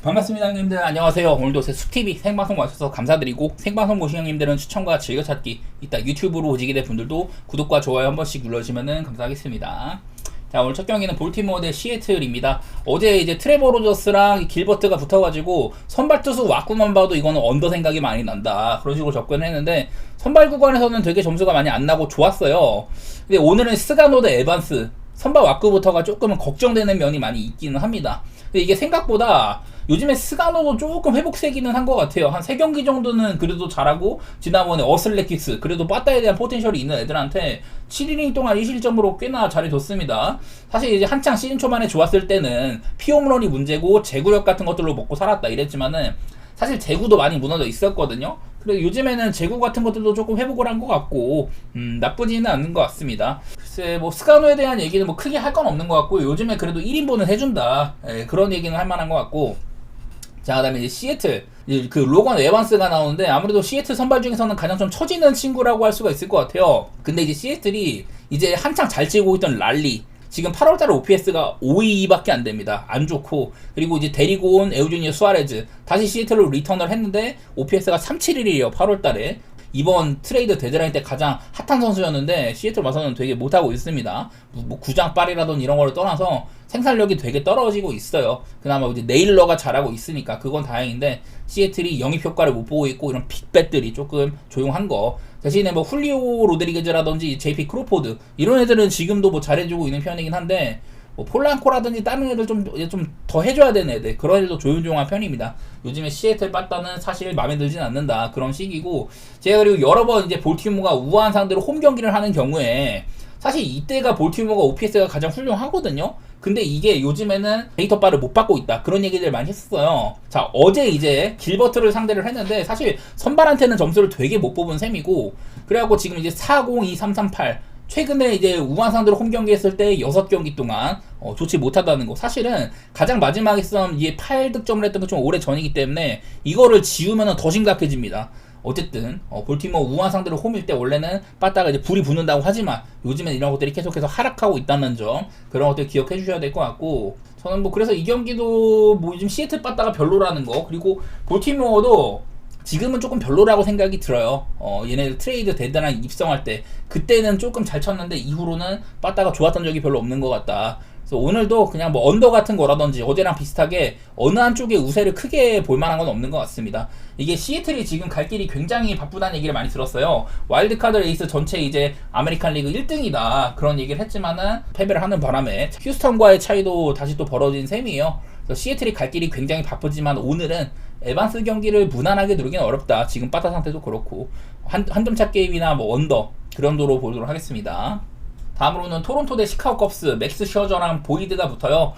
반갑습니다 형님들. 안녕하세요. 오늘도 제 수TV 생방송 와주셔서 감사드리고, 생방송 보신 형님들은 추천과 즐겨찾기, 이따 유튜브로 오시게 될 분들도 구독과 좋아요 한 번씩 눌러주시면 감사하겠습니다. 자, 오늘 첫 경기는 볼티모어 대 시애틀입니다. 어제 이제 트레버 로저스랑 길버트가 붙어가지고 선발 투수 왁구만 봐도 이거는 언더 생각이 많이 난다, 그런 식으로 접근했는데 선발 구간에서는 되게 점수가 많이 안 나고 좋았어요. 근데 오늘은 스가노 대 에반스, 선발 왁구부터가 조금은 걱정되는 면이 많이 있기는 합니다. 근데 이게 생각보다 요즘에 스가노도 조금 회복세기는 한 것 같아요. 한 3경기 정도는 그래도 잘하고, 지난번에 어슬레틱스, 그래도 빠따에 대한 포텐셜이 있는 애들한테 7이닝 동안 1실점으로 꽤나 잘해줬습니다. 사실 이제 한창 시즌 초반에 좋았을 때는 피홈런이 문제고 제구력 같은 것들로 먹고 살았다 이랬지만은, 사실 제구도 많이 무너져 있었거든요. 그래서 요즘에는 제구 같은 것들도 조금 회복을 한 것 같고, 나쁘지는 않은 것 같습니다. 글쎄, 뭐 스가노에 대한 얘기는 뭐 크게 할 건 없는 것 같고, 요즘에 그래도 1인분은 해준다, 그런 얘기는 할 만한 것 같고. 자, 그다음에 이제 시애틀, 이제 그 로건 에반스가 나오는데, 아무래도 시애틀 선발 중에서는 가장 좀 처지는 친구라고 할 수가 있을 것 같아요. 근데 이제 시애틀이 이제 한창 잘 치고 있던 랄리, 지금 8월달에 OPS가 522밖에 안 됩니다. 안 좋고, 그리고 이제 데리고 온 에우주니어 수아레즈 다시 시애틀로 리턴을 했는데 OPS가 371이에요. 8월달에 이번 트레이드 데드라인 때 가장 핫한 선수였는데, 시애틀 와서는 되게 못하고 있습니다. 뭐 구장빨이라든 이런 거를 떠나서 생산력이 되게 떨어지고 있어요. 그나마 이제 네일러가 잘하고 있으니까 그건 다행인데, 시애틀이 영입 효과를 못 보고 있고, 이런 빅배들이 조금 조용한 거 대신에 뭐 훌리오 로드리게즈라든지 JP 크로포드 이런 애들은 지금도 뭐 잘해주고 있는 편이긴 한데, 뭐 폴란코라든지 다른 애들 좀 더 해줘야 되는 애들, 그런 애들도 조용조용한 편입니다. 요즘에 시애틀 빠따는 사실 마음에 들진 않는다, 그런 시기고. 제가 그리고 여러 번 이제 볼티모어가 우한 상대로 홈 경기를 하는 경우에 사실 이때가 볼티모어가 OPS가 가장 훌륭하거든요. 근데 이게 요즘에는 데이터 바를 못 받고 있다, 그런 얘기들 많이 했었어요. 자, 어제 이제 길버트를 상대를 했는데 사실 선발한테는 점수를 되게 못 뽑은 셈이고, 그래갖고 지금 이제 4-0-2-3-3-8, 최근에 이제 우한 상대로 홈 경기 했을 때 6경기 동안 좋지 못하다는 거. 사실은 가장 마지막에 선 이게 8득점을 했던 게 좀 오래 전이기 때문에 이거를 지우면 더 심각해집니다. 어쨌든 볼티모어 우한 상대로 홈일 때 원래는 빠따가 이제 불이 붙는다고 하지만, 요즘엔 이런 것들이 계속해서 하락하고 있다는 점, 그런 것들 기억해 주셔야 될 것 같고. 저는 뭐 그래서 이 경기도 뭐 요즘 시애틀 빠따가 별로라는 거, 그리고 볼티모어도 지금은 조금 별로라고 생각이 들어요. 얘네들 트레이드 데드라인 입성할 때 그때는 조금 잘 쳤는데, 이후로는 빠따가 좋았던 적이 별로 없는 것 같다. 그래서 오늘도 그냥 뭐 언더 같은 거라든지 어제랑 비슷하게 어느 한쪽에 우세를 크게 볼 만한 건 없는 것 같습니다. 이게 시애틀이 지금 갈 길이 굉장히 바쁘다는 얘기를 많이 들었어요. 와일드카드 레이스 전체 이제 아메리칸 리그 1등이다, 그런 얘기를 했지만은 패배를 하는 바람에 휴스턴과의 차이도 다시 또 벌어진 셈이에요. 그래서 시애틀이 갈 길이 굉장히 바쁘지만, 오늘은 에반스 경기를 무난하게 누르기는 어렵다. 지금 빠따 상태도 그렇고, 한 점차 게임이나 뭐 언더, 그런 도로 보도록 하겠습니다. 다음으로는 토론토 대 시카고 컵스, 맥스 셔저랑 보이드가 붙어요.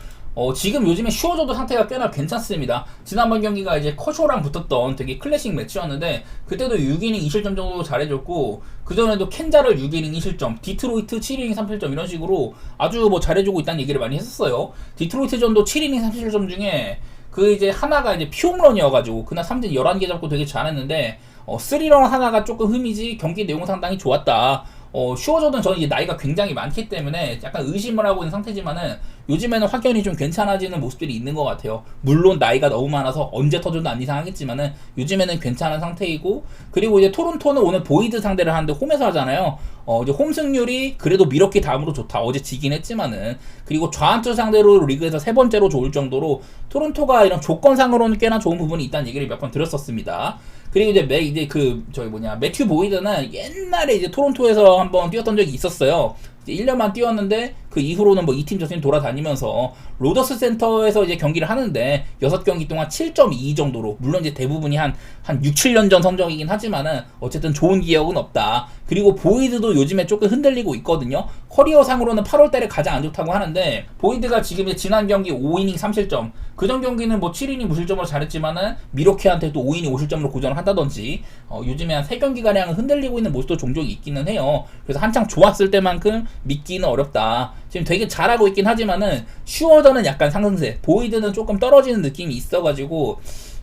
지금 요즘에 슈어저도 상태가 꽤나 괜찮습니다. 지난번 경기가 이제 커쇼랑 붙었던 되게 클래식 매치였는데, 그때도 6이닝 2실점 정도 잘해줬고, 그전에도 켄자를 6이닝 2실점, 디트로이트 7이닝 3실점, 이런 식으로 아주 뭐 잘해주고 있다는 얘기를 많이 했었어요. 디트로이트 전도 7이닝 3실점 중에 그 이제 하나가 이제 피홈런이어가지고 그날 삼진 11개 잡고 되게 잘했는데, 3런 하나가 조금 흠이지 경기 내용 상당히 좋았다. 슈어저는 저는 이제 나이가 굉장히 많기 때문에 약간 의심을 하고 있는 상태지만은, 요즘에는 확연히 좀 괜찮아지는 모습들이 있는 것 같아요. 물론 나이가 너무 많아서 언제 터져도 안 이상하겠지만은 요즘에는 괜찮은 상태이고, 그리고 이제 토론토는 오늘 보이드 상대를 하는데 홈에서 하잖아요. 이제 홈 승률이 그래도 미러키 다음으로 좋다. 어제 지긴 했지만은. 그리고 좌한투 상대로 리그에서 3번째로 좋을 정도로 토론토가 이런 조건상으로는 꽤나 좋은 부분이 있다는 얘기를 몇 번 들었었습니다. 그리고 이제 매튜 보이드는 옛날에 이제 토론토에서 한번 뛰었던 적이 있었어요. 1년만 뛰었는데 그 이후로는 뭐 이 팀 저 팀 돌아다니면서 로더스 센터에서 이제 경기를 하는데 6경기 동안 7.2 정도로, 물론 이제 대부분이 한 6, 7년 전 성적이긴 하지만은 어쨌든 좋은 기억은 없다. 그리고 보이드도 요즘에 조금 흔들리고 있거든요. 커리어상으로는 8월달에 가장 안 좋다고 하는데, 보이드가 지금 지난 경기 5이닝 3실점, 그전 경기는 뭐 7이닝 무실점으로 잘했지만은 미로키한테 또 5이닝 5실점으로 고전을 한다든지, 요즘에 한 3경기가량 흔들리고 있는 모습도 종종 있기는 해요. 그래서 한창 좋았을 때만큼 믿기는 어렵다. 지금 되게 잘하고 있긴 하지만은 슈어더는 약간 상승세, 보이드는 조금 떨어지는 느낌이 있어가지고,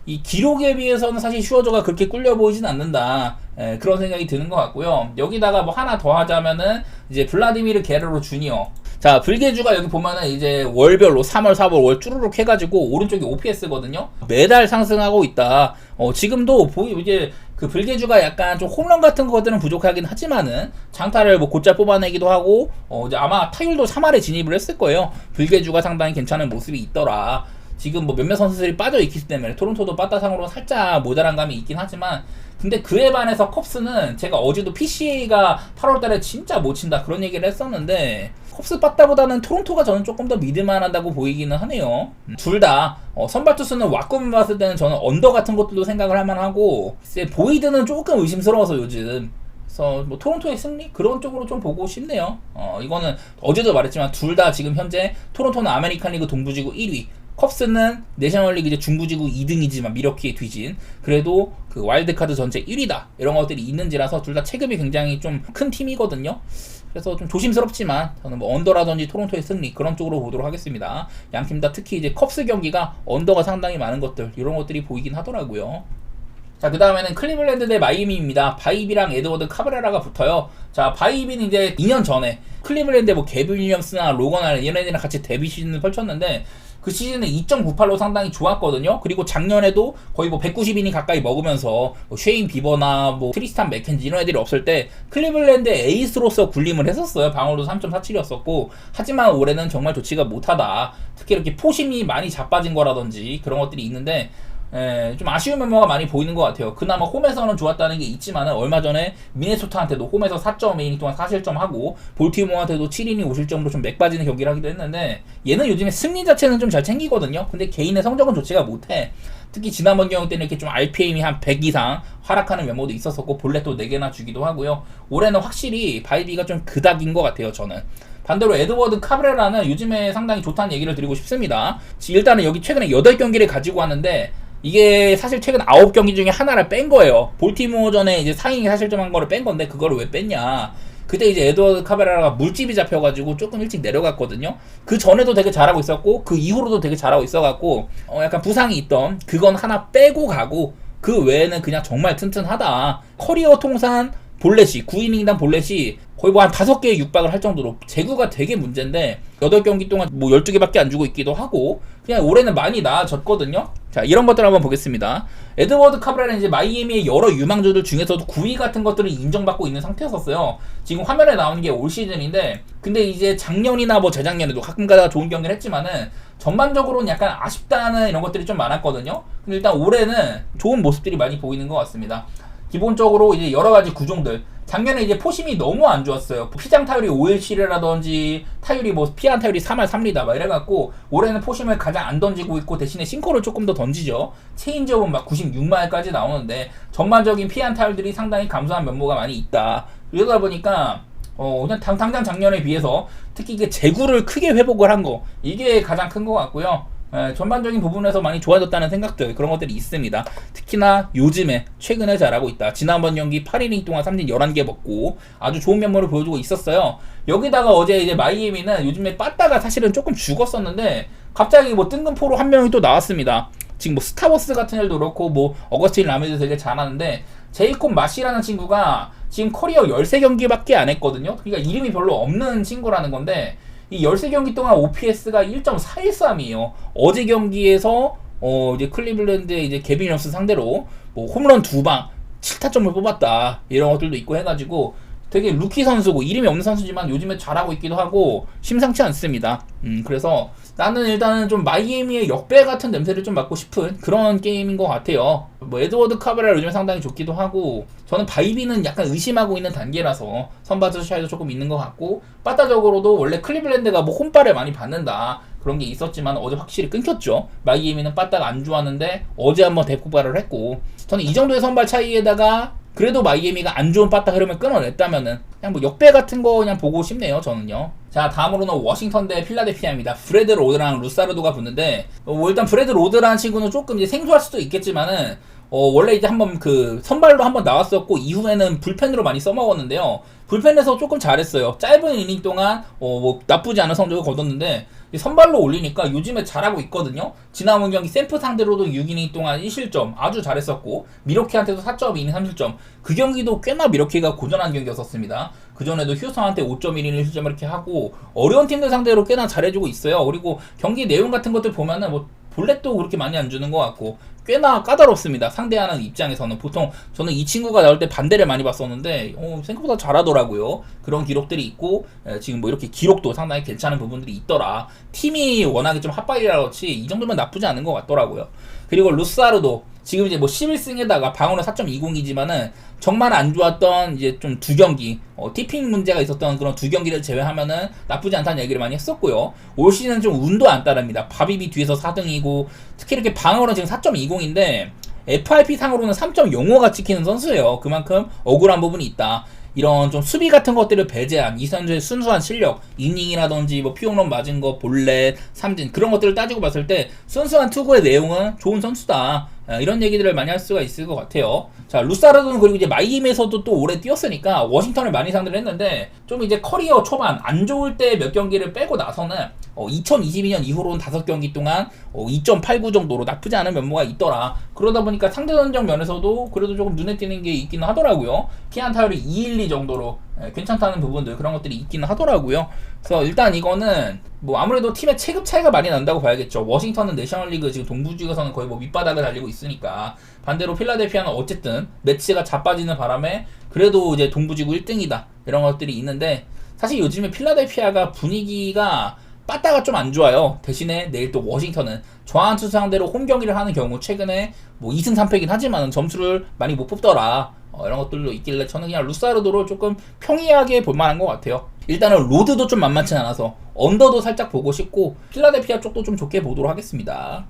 이 기록에 비해서는 사실 슈어저가 그렇게 꿀려 보이진 않는다, 그런 생각이 드는 것 같고요. 여기다가 뭐 하나 더 하자면은 이제 블라디미르 게레로 주니어. 자, 불개주가 여기 보면은 이제 월별로 3월, 4월 월 쭈루룩 해가지고 오른쪽이 OPS거든요. 매달 상승하고 있다. 지금도 이제 그 불개주가 약간 좀 홈런 같은 것들은 부족하긴 하지만은 장타를 뭐 곧잘 뽑아내기도 하고 이제 아마 타율도 3할에 진입을 했을 거예요. 불개주가 상당히 괜찮은 모습이 있더라. 지금 뭐 몇몇 선수들이 빠져 있기 때문에 토론토도 빠따상으로 살짝 모자란 감이 있긴 하지만 근데 그에 반해서 컵스는 제가 어제도 PCA가 8월달에 진짜 못 친다 그런 얘기를 했었는데 컵스 빠따보다는 토론토가 저는 조금 더 믿을만하다고 보이기는 하네요. 둘 다 선발 투수는 왁구만 봤을 때는 저는 언더 같은 것들도 생각을 할 만하고 보이드는 조금 의심스러워서 요즘 그래서 뭐 토론토의 승리 그런 쪽으로 좀 보고 싶네요. 이거는 어제도 말했지만 둘 다 지금 현재 토론토는 아메리칸 리그 동부지구 1위 컵스는 내셔널리그 이제 중부지구 2등이지만 미러키에 뒤진 그래도 그 와일드카드 전체 1위다 이런 것들이 있는지라서 둘 다 체급이 굉장히 좀 큰 팀이거든요. 그래서 좀 조심스럽지만 저는 뭐 언더라든지 토론토의 승리 그런 쪽으로 보도록 하겠습니다. 양팀 다 특히 이제 컵스 경기가 언더가 상당히 많은 것들 이런 것들이 보이긴 하더라고요. 자, 그 다음에는 클리블랜드 대 마이애미입니다. 바이비랑 에드워드 카브레라가 붙어요. 자, 바이비는 이제 2년 전에 클리블랜드 뭐 게빌 윌리엄스나 로건 알렌 이런 애들이랑 같이 데뷔 시즌을 펼쳤는데 그 시즌은 2.98로 상당히 좋았거든요. 그리고 작년에도 거의 뭐 190이닝 가까이 먹으면서 뭐 쉐인 비버나 뭐 트리스탄 맥켄지 이런 애들이 없을 때 클리블랜드의 에이스로서 군림을 했었어요. 방어도 3.47이었었고 하지만 올해는 정말 좋지가 못하다. 특히 이렇게 포심이 많이 자빠진 거라든지 그런 것들이 있는데 좀 아쉬운 면모가 많이 보이는 것 같아요. 그나마 홈에서는 좋았다는 게 있지만은 얼마 전에 미네소타한테도 홈에서 4.2이닝 동안 4실점하고 볼티모어한테도 7이닝 5실점으로 좀 맥빠지는 경기를 하기도 했는데 얘는 요즘에 승리 자체는 좀 잘 챙기거든요. 근데 개인의 성적은 좋지가 못해. 특히 지난번 경기 때는 이렇게 좀 RPM이 한 100 이상 하락하는 면모도 있었었고 볼넷도 4개나 주기도 하고요. 올해는 확실히 바이비가 좀 그닥인 것 같아요. 저는. 반대로 에드워드 카브레라는 요즘에 상당히 좋다는 얘기를 드리고 싶습니다. 일단은 여기 최근에 8경기를 가지고 왔는데 이게 사실 최근 9경기 중에 하나를 뺀 거예요. 볼티모어전에 이제 4이닝 사실점한 거를 뺀 건데 그거를 왜 뺐냐. 그때 이제 에드워드 카브레라가 물집이 잡혀가지고 조금 일찍 내려갔거든요. 그 전에도 되게 잘하고 있었고 그 이후로도 되게 잘하고 있어갖고 약간 부상이 있던 그건 하나 빼고 가고 그 외에는 그냥 정말 튼튼하다. 커리어 통산 볼넷이 9이닝당 볼넷이 거의 뭐 한 5개에 육박을 할 정도로 제구가 되게 문제인데 8경기 동안 뭐 12개밖에 안 주고 있기도 하고 그냥 올해는 많이 나아졌거든요. 자, 이런 것들 한번 보겠습니다. 에드워드 카브레라는 이제 마이애미의 여러 유망주들 중에서도 9위 같은 것들을 인정받고 있는 상태였었어요. 지금 화면에 나오는 게 올 시즌인데 근데 이제 작년이나 뭐 재작년에도 가끔가다 좋은 경기를 했지만은 전반적으로는 약간 아쉽다는 이런 것들이 좀 많았거든요. 근데 일단 올해는 좋은 모습들이 많이 보이는 것 같습니다. 기본적으로 이제 여러 가지 구종들 작년에 이제 포심이 너무 안 좋았어요. 피장 타율이 5일 7회라든지 타율이 뭐 피안 타율이 3할 3리다 막 이래갖고 올해는 포심을 가장 안 던지고 있고 대신에 싱커를 조금 더 던지죠. 체인지업은 막 96마일까지 나오는데 전반적인 피안 타율들이 상당히 감소한 면모가 많이 있다. 이러다 보니까 그냥 당장 작년에 비해서 특히 이게 제구를 크게 회복을 한 거 이게 가장 큰 것 같고요. 전반적인 부분에서 많이 좋아졌다는 생각들 그런 것들이 있습니다. 특히나 요즘에 최근에 잘하고 있다. 지난번 경기 8이닝 동안 3진 11개 먹고 아주 좋은 면모를 보여주고 있었어요. 여기다가 어제 이제 마이애미는 요즘에 빠따가 사실은 조금 죽었었는데 갑자기 뭐 뜬금포로 한 명이 또 나왔습니다. 지금 뭐 스타워스 같은 애도 그렇고 뭐 어거스틴 라메도 되게 잘하는데 제이콥 마시라는 친구가 지금 커리어 13경기밖에 안 했거든요. 그러니까 이름이 별로 없는 친구라는 건데 이 13경기 동안 OPS가 1.413이에요. 어제 경기에서 이제 클리블랜드의 이제 게빈 윌리엄스 상대로 뭐 홈런 2방 7타점을 뽑았다. 이런 것들도 있고 해가지고 되게 루키 선수고 이름이 없는 선수지만 요즘에 잘하고 있기도 하고 심상치 않습니다. 그래서 나는 일단은 좀 마이애미의 역배 같은 냄새를 좀 맡고 싶은 그런 게임인 것 같아요. 뭐 에드워드 카브레라 요즘에 상당히 좋기도 하고 저는 바이비는 약간 의심하고 있는 단계라서 선발 차이도 조금 있는 것 같고 빠따적으로도 원래 클리블랜드가 뭐 홈발을 많이 받는다 그런 게 있었지만 어제 확실히 끊겼죠. 마이애미는 빠따가 안 좋았는데 어제 한번 대폭발을 했고 저는 이 정도의 선발 차이에다가 그래도 마이애미가 안 좋은 빠따 흐름을 끊어냈다면은 그냥 뭐 역배 같은 거 그냥 보고 싶네요. 저는요. 자, 다음으로는 워싱턴 대 필라델피아입니다. 브래드 로드랑 루사르도가 붙는데 뭐 일단 브래드 로드라는 친구는 조금 이제 생소할 수도 있겠지만은 원래 이제 한번 그 선발로 한번 나왔었고 이후에는 불펜으로 많이 써먹었는데요. 불펜에서 조금 잘했어요. 짧은 이닝 동안 뭐 나쁘지 않은 성적을 거뒀는데 선발로 올리니까 요즘에 잘하고 있거든요. 지난번 경기 샘프 상대로도 6이닝 동안 1실점 아주 잘했었고 미러키한테도 4.2이닝 3실점. 그 경기도 꽤나 미러키가 고전한 경기였었습니다. 그전에도 휴스턴한테 5.1이닝 1실점 이렇게 하고 어려운 팀들 상대로 꽤나 잘해주고 있어요. 그리고 경기 내용 같은 것들 보면은 뭐 볼넷도 그렇게 많이 안 주는 것 같고 꽤나 까다롭습니다. 상대하는 입장에서는. 보통 저는 이 친구가 나올 때 반대를 많이 봤었는데 생각보다 잘하더라고요. 그런 기록들이 있고 지금 뭐 이렇게 기록도 상당히 괜찮은 부분들이 있더라. 팀이 워낙에 좀 핫발이라 그렇지 이 정도면 나쁘지 않은 것 같더라고요. 그리고 루사르도 지금 이제 뭐 11승에다가 방어는 4.20이지만은 정말 안 좋았던 이제 좀 두 경기 티핑 문제가 있었던 그런 두 경기를 제외하면은 나쁘지 않다는 얘기를 많이 했었고요. 올 시즌은 좀 운도 안 따릅니다. 바비비 뒤에서 4등이고 특히 이렇게 방어는 지금 4.20인데 FIP 상으로는 3.05가 찍히는 선수예요. 그만큼 억울한 부분이 있다. 이런 좀 수비 같은 것들을 배제한 이 선수의 순수한 실력, 이닝이라든지 뭐 피홈런 맞은 거, 볼넷, 삼진 그런 것들을 따지고 봤을 때 순수한 투구의 내용은 좋은 선수다. 이런 얘기들을 많이 할 수가 있을 것 같아요. 자, 루사르도는 그리고 이제 마이애미에서도 또 오래 뛰었으니까 워싱턴을 많이 상대를 했는데 좀 이제 커리어 초반 안 좋을 때 몇 경기를 빼고 나서는 2022년 이후로는 5경기 동안 2.89 정도로 나쁘지 않은 면모가 있더라. 그러다 보니까 상대 전적 면에서도 그래도 조금 눈에 띄는 게 있기는 하더라고요. 피안타율이 212 정도로 괜찮다는 부분들 그런 것들이 있기는 하더라고요. 그래서 일단 이거는 뭐 아무래도 팀의 체급 차이가 많이 난다고 봐야겠죠. 워싱턴은 내셔널리그 지금 동부지구에서는 거의 뭐 밑바닥을 달리고 있으니까 반대로 필라델피아는 어쨌든 매치가 자빠지는 바람에 그래도 이제 동부지구 1등이다 이런 것들이 있는데 사실 요즘에 필라델피아가 분위기가 빠따가 좀 안 좋아요. 대신에 내일 또 워싱턴은 저한 투수 상대로 홈 경기를 하는 경우 최근에 뭐 2승 3패긴 하지만 점수를 많이 못 뽑더라. 이런 것들도 있길래 저는 그냥 루사르도를 조금 평이하게 볼 만한 것 같아요. 일단은 로드도 좀 만만치 않아서 언더도 살짝 보고 싶고 필라델피아 쪽도 좀 좋게 보도록 하겠습니다.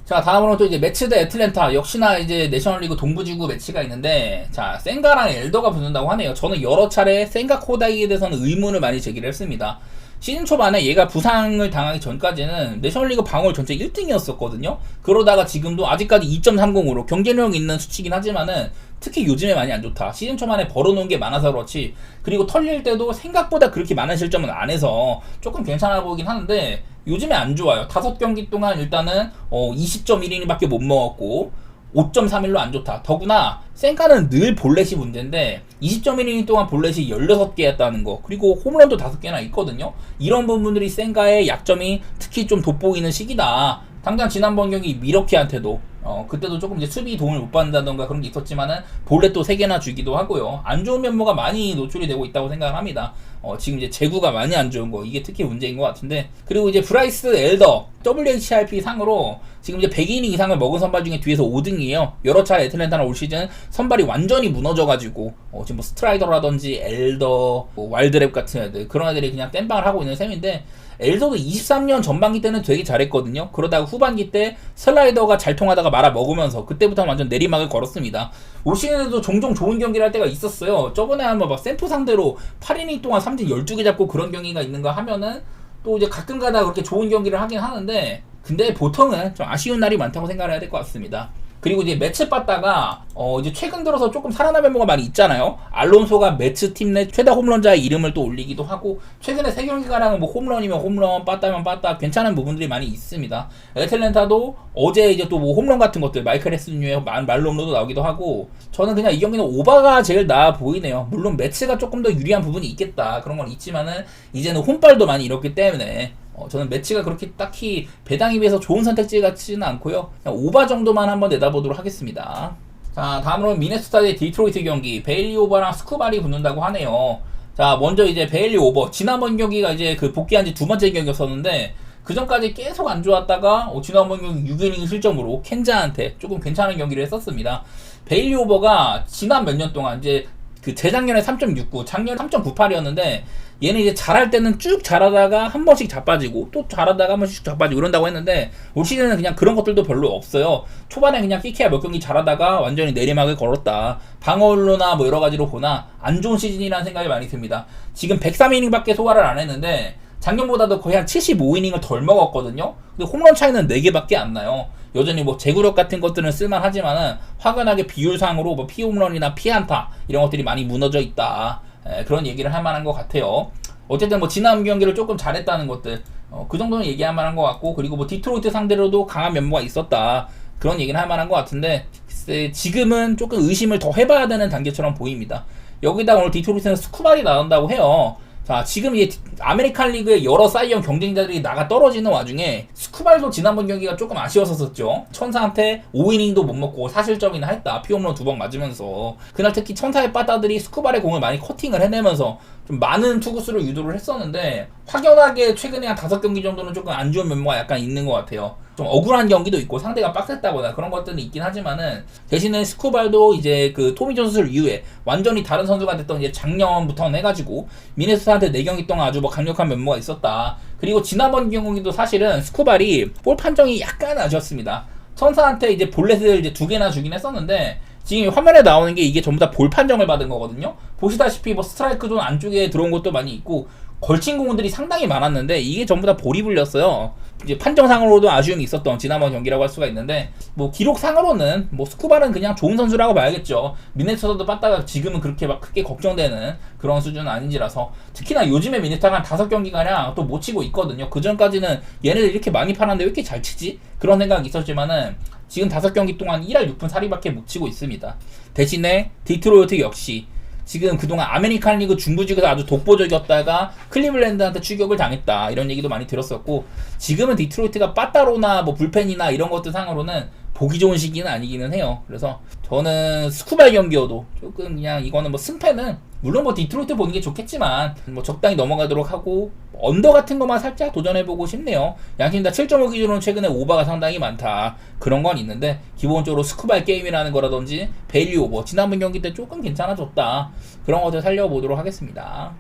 자, 다음으로 또 이제 매치 대 애틀랜타 역시나 이제 내셔널리그 동부지구 매치가 있는데 자, 센가랑 엘더가 붙는다고 하네요. 저는 여러 차례 센가 코다이에 대해서는 의문을 많이 제기를 했습니다. 시즌 초반에 얘가 부상을 당하기 전까지는 내셔널리그 방어율 전체 1등이었었거든요. 그러다가 지금도 아직까지 2.30으로 경쟁력 있는 수치긴 하지만은 특히 요즘에 많이 안 좋다. 시즌 초반에 벌어놓은 게 많아서 그렇지. 그리고 털릴 때도 생각보다 그렇게 많은 실점은 안 해서 조금 괜찮아 보이긴 하는데 요즘에 안 좋아요. 5경기 동안 일단은 20.1이닝밖에 못 먹었고 5.31로 안 좋다. 더구나 센카는 늘 볼넷이 문제인데 20.1이닝 동안 볼넷이 16개였다는 거 그리고 홈런도 5개나 있거든요. 이런 부분들이 센카의 약점이 특히 좀 돋보이는 시기다. 당장 지난번 경기 미러키한테도 그때도 조금 이제 수비 도움을 못 받는다던가 그런 게 있었지만은 볼넷도 3개나 주기도 하고요. 안 좋은 면모가 많이 노출이 되고 있다고 생각을 합니다. 지금 이제 제구가 많이 안 좋은 거 이게 특히 문제인 것 같은데 그리고 이제 브라이스 엘더 WHIP 상으로 지금 이제 100이닝 이상을 먹은 선발 중에 뒤에서 5등이에요. 여러 차례 애틀랜타는 올 시즌 선발이 완전히 무너져가지고 지금 뭐 스트라이더라든지 엘더, 뭐 와일드랩 같은 애들 그런 애들이 그냥 땜빵을 하고 있는 셈인데 엘더도 23년 전반기 때는 되게 잘했거든요. 그러다가 후반기 때 슬라이더가 잘 통하다가 말아 먹으면서 그때부터 완전 내리막을 걸었습니다. 올 시즌에도 종종 좋은 경기를 할 때가 있었어요. 저번에 한번 막 샘프 상대로 8이닝 동안 삼진 12개 잡고 그런 경기가 있는가 하면은 또 이제 가끔 가다 그렇게 좋은 경기를 하긴 하는데 근데 보통은 좀 아쉬운 날이 많다고 생각을 해야 될 것 같습니다. 그리고 이제 매치 빠따가 이제 최근 들어서 조금 살아난 면모가 많이 있잖아요. 알론소가 매치 팀 내 최다 홈런자의 이름을 또 올리기도 하고 최근에 3경기가량은 뭐 홈런이면 홈런, 빠따면 빠따 괜찮은 부분들이 많이 있습니다. 애틀랜타도 어제 이제 또 뭐 홈런 같은 것들 마이클 헤스뉴의 말홈런도 나오기도 하고 저는 그냥 이 경기는 오바가 제일 나아 보이네요. 물론 매치가 조금 더 유리한 부분이 있겠다 그런 건 있지만은 이제는 홈발도 많이 잃었기 때문에 저는 매치가 그렇게 딱히 배당에 비해서 좋은 선택지 같지는 않고요. 그냥 오바 정도만 한번 내다보도록 하겠습니다. 자, 다음으로 미네소타 대 디트로이트 경기 베일리 오버랑 스쿠발이 붙는다고 하네요. 자, 먼저 이제 베일리 오버 지난번 경기가 이제 그 복귀한 지 두 번째 경기였었는데 그 전까지 계속 안 좋았다가 지난번 경기 6이닝 실점으로 켄자한테 조금 괜찮은 경기를 했었습니다. 베일리 오버가 지난 몇 년 동안 이제 그 재작년에 3.69, 작년 3.98이었는데 얘는 이제 잘할 때는 쭉 잘하다가 한 번씩 자빠지고 또 잘하다가 한 번씩 자빠지고 이런다고 했는데 올 시즌은 그냥 그런 것들도 별로 없어요. 초반에 그냥 끼케야 몇 경기 잘하다가 완전히 내리막을 걸었다. 방어율로나 뭐 여러 가지로 보나 안 좋은 시즌이라는 생각이 많이 듭니다. 지금 103이닝밖에 소화를 안 했는데 작년보다도 거의 한 75이닝을 덜 먹었거든요. 근데 홈런 차이는 4개밖에 안 나요. 여전히 뭐 제구력 같은 것들은 쓸만하지만은 확연하게 비율상으로 뭐 피홈런이나 피안타 이런 것들이 많이 무너져 있다. 그런 얘기를 할 만한 것 같아요. 어쨌든 뭐 지난 경기를 조금 잘했다는 것들 그 정도는 얘기할 만한 것 같고, 그리고 뭐 디트로이트 상대로도 강한 면모가 있었다, 그런 얘기는 할 만한 것 같은데, 글쎄 지금은 조금 의심을 더 해봐야 되는 단계처럼 보입니다. 여기다 오늘 디트로이트는 스쿠발이 나온다고 해요. 자, 지금 이 아메리칸 리그의 여러 사이언 경쟁자들이 나가 떨어지는 와중에 스쿠발도 지난번 경기가 조금 아쉬웠었죠. 천사한테 5이닝도 못 먹고 4실점이나 했다. 피홈런 2번 맞으면서. 그날 특히 천사의 빠따들이 스쿠발의 공을 많이 커팅을 해내면서 좀 많은 투구수를 유도를 했었는데, 확연하게 최근에 한 5경기 정도는 조금 안 좋은 면모가 약간 있는 것 같아요. 좀 억울한 경기도 있고 상대가 빡셌다거나 그런 것들은 있긴 하지만은, 대신에 스쿠발도 이제 그 토미 존 수술 이후에 완전히 다른 선수가 됐던 이제 작년부터 해가지고 미네소타한테 4경기 동안 아주 뭐 강력한 면모가 있었다. 그리고 지난번 경기도 사실은 스쿠발이 볼 판정이 약간 아쉬웠습니다. 천사한테 이제 볼넷을 이제 2개나 주긴 했었는데, 지금 화면에 나오는 게 이게 전부 다 볼 판정을 받은 거거든요. 보시다시피 뭐 스트라이크 존 안쪽에 들어온 것도 많이 있고 걸친 공들이 상당히 많았는데 이게 전부 다 볼이 불렸어요. 이제 판정상으로도 아쉬움이 있었던 지난번 경기라고 할 수가 있는데, 뭐 기록상으로는 뭐 스쿠발은 그냥 좋은 선수라고 봐야겠죠. 미네소타도 빠따가 지금은 그렇게 막 크게 걱정되는 그런 수준은 아닌지라서, 특히나 요즘에 미네소타가 한 5경기가량 또 못 치고 있거든요. 그 전까지는 얘네들 이렇게 많이 팔았는데 왜 이렇게 잘 치지? 그런 생각이 있었지만은 지금 5경기 동안 1할 6분 4리밖에 못 치고 있습니다. 대신에 디트로이트 역시 지금 그동안 아메리칸 리그 중부직에서 아주 독보적이었다가 클리블랜드한테 추격을 당했다, 이런 얘기도 많이 들었었고, 지금은 디트로이트가 빠따로나 뭐 불펜이나 이런 것들 상으로는 보기 좋은 시기는 아니기는 해요. 그래서 저는 스쿠발 경기여도 조금 그냥 이거는 뭐 승패는 물론 뭐 디트로이트 보는 게 좋겠지만 뭐 적당히 넘어가도록 하고, 언더 같은 것만 살짝 도전해보고 싶네요. 양팀 다 7.5 기준으로 최근에 오버가 상당히 많다, 그런 건 있는데, 기본적으로 스쿠발 게임이라는 거라든지 베일리 오버 지난번 경기 때 조금 괜찮아졌다, 그런 것들 살려보도록 하겠습니다.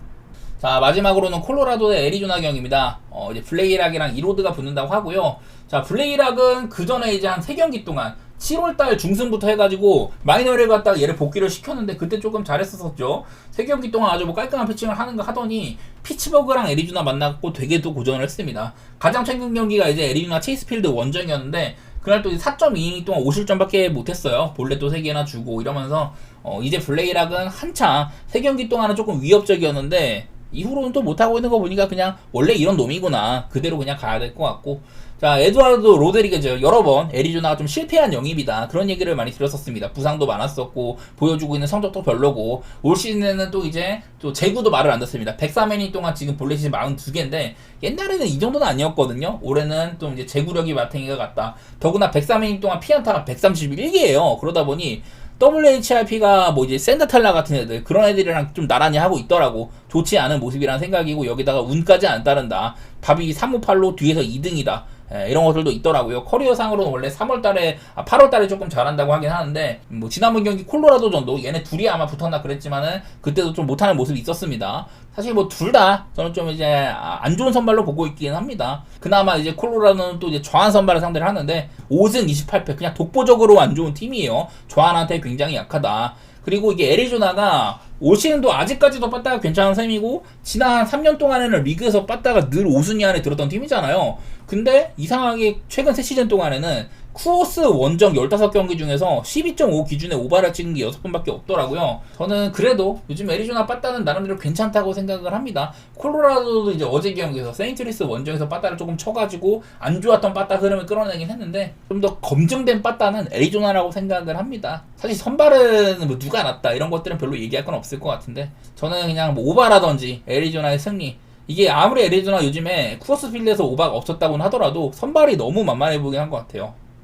자, 마지막으로는 콜로라도 대 애리조나 경기입니다. 이제 블레이락이랑 이로드가 붙는다고 하고요. 자, 블레이락은 그 전에 이제 한 3경기 동안 7월달 중순부터 해가지고 마이너를 갔다가 얘를 복귀를 시켰는데 그때 조금 잘했었죠. 3경기 동안 아주 뭐 깔끔한 피칭을 하는 거 하더니 피츠버그랑 애리조나 만나고 되게 또 고전을 했습니다. 가장 최근 경기가 이제 애리조나 체이스필드 원정이었는데, 그날 또 4.2이닝 동안 5실점밖에 못했어요. 볼넷도 3개나 주고 이러면서 이제 블레이락은 한창 3경기 동안은 조금 위협적이었는데 이후로는 또 못하고 있는 거 보니까 그냥 원래 이런 놈이구나, 그대로 그냥 가야 될 것 같고. 자, 에드와르드 로드리게즈 여러 번 애리조나가 좀 실패한 영입이다, 그런 얘기를 많이 들었었습니다. 부상도 많았었고 보여주고 있는 성적도 별로고, 올 시즌에는 또 이제 또 제구도 말을 안 듣습니다. 103이닝 동안 지금 볼넷이 42개인데 옛날에는 이 정도는 아니었거든요. 올해는 또 이제 제구력이 마탱이가 같다. 더구나 103이닝 동안 피안타가 131개예요. 그러다 보니 WHIP가 뭐 이제 센터탈라 같은 애들, 그런 애들이랑 좀 나란히 하고 있더라고. 좋지 않은 모습이라는 생각이고, 여기다가 운까지 안 따른다. 답이 358로 뒤에서 2등이다. 이런 것들도 있더라고요. 커리어상으로는 원래 8월달에 조금 잘한다고 하긴 하는데, 뭐 지난번 경기 콜로라도전도 얘네 둘이 아마 붙었나 그랬지만은 그때도 좀 못하는 모습이 있었습니다. 사실 뭐 둘 다 저는 좀 이제 안 좋은 선발로 보고 있긴 합니다. 그나마 이제 콜로라도는 또 이제 좌한 선발을 상대를 하는데 5승 28패, 그냥 독보적으로 안 좋은 팀이에요. 좌한한테 굉장히 약하다. 그리고 이게 애리조나가 올 시즌도 아직까지도 빠따가 괜찮은 셈이고, 지난 3년 동안에는 리그에서 빠따가 늘 5순위 안에 들었던 팀이잖아요. 근데 이상하게 최근 3시즌 동안에는 쿠오스 원정 15경기 중에서 12.5 기준의 오바를 찍은 게 6번밖에 없더라고요. 저는 그래도 요즘 애리조나 빠따는 나름대로 괜찮다고 생각을 합니다. 콜로라도도 이제 어제 경기에서 세인트루이스 원정에서 빠따를 조금 쳐가지고 안 좋았던 빠따 흐름을 끌어내긴 했는데, 좀 더 검증된 빠따는 애리조나라고 생각을 합니다. 사실 선발은 뭐 누가 낫다 이런 것들은 별로 얘기할 건 없을 것 같은데, 저는 그냥 뭐 오바라든지 애리조나의 승리, 이게 아무리 애리조나 요즘에 쿠어스 필드에서 오바가 없었다고는 하더라도 선발이 너무 만만해 보이긴 한 것 같아요.